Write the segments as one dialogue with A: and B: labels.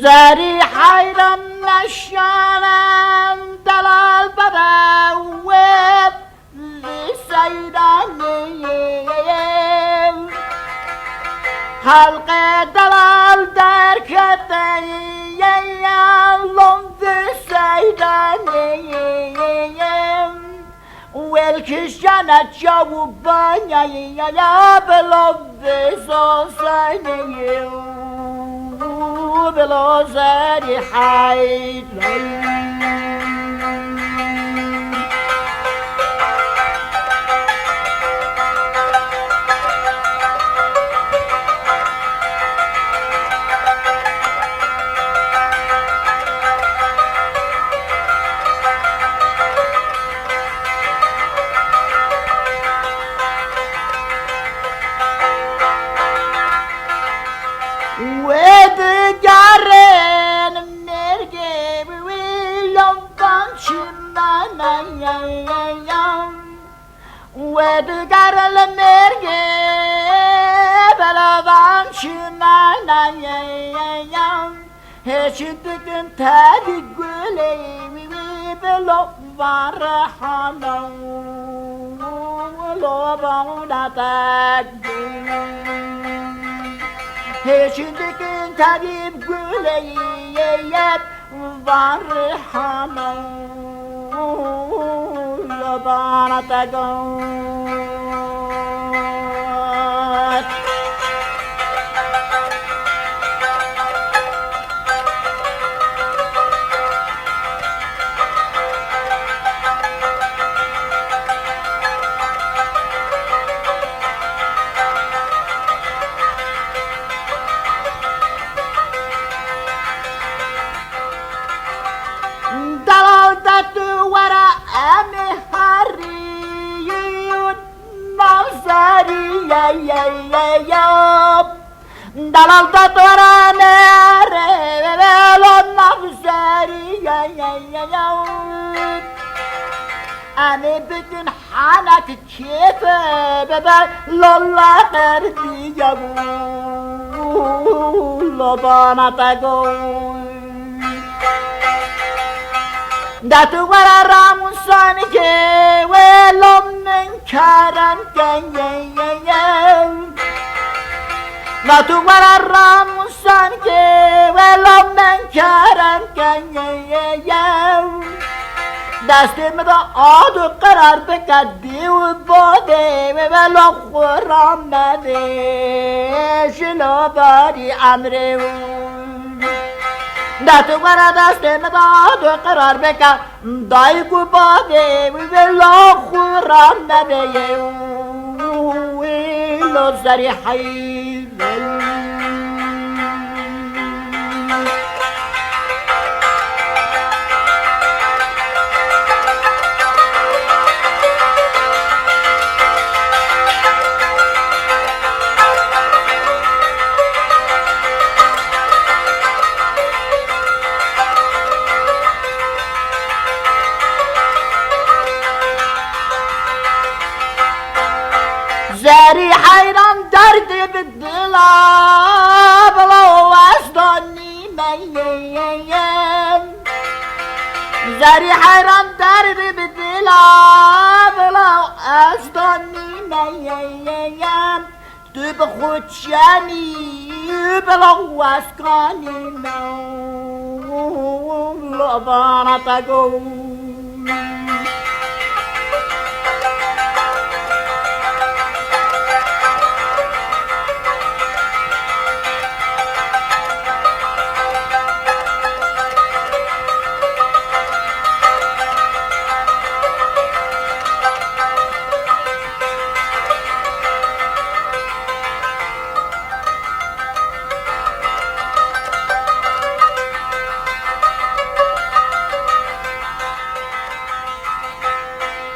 A: زری حیران نشانم دلال بدوید سیدانیم حلق دلال در کتیم لند سیدانیم والکشانت جاوب بانیم یا بلند سوسانیم بلا زری حیران ودگر المرگه بلوان شنانایم هیچ دکن تادی گلی بلو وارحانو لو بوناتک هیچ دکن تادی گلی وارحانو لبانتگوت دلالت ورا دلال تطورا ناره بلو نفسری أنا بدن حالك كيف ببال لولا قردي يقول لبانا تقول داتو ورا راموسان که ولو من کارن کنیم داتو ورا راموسان که ولو من کارن کنیم دستم دا آدو قرار بکدی و باده ولو خورم نده شلو باری امره داتو ورا دستم دا قرار بکن دای کو باده ولو خورم نده ولو زری حیل زری حیران درد بدلا بلا واسدانی میم زری حیران درد بدلا بلا واسدانی میم تو بخود شمی بلا واسکانی میم لبانا تگو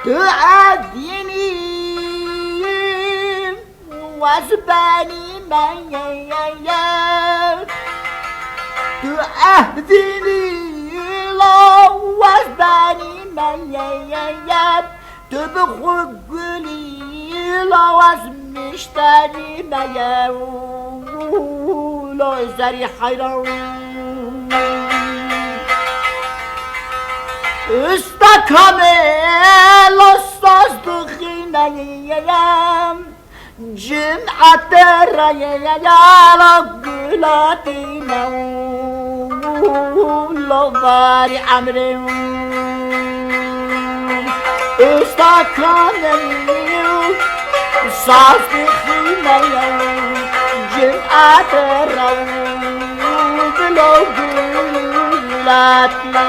A: تؤذيني واسباني ميال تؤذيني لو واسباني ميال تبخل قولي لو واسمشتاني ميال لو زري حيران Usta kamel ustazlık ineyem Cüm'at rayala güladine Lovari amrim Usta kamel ustazlık ineyem Cüm'at rayala güladine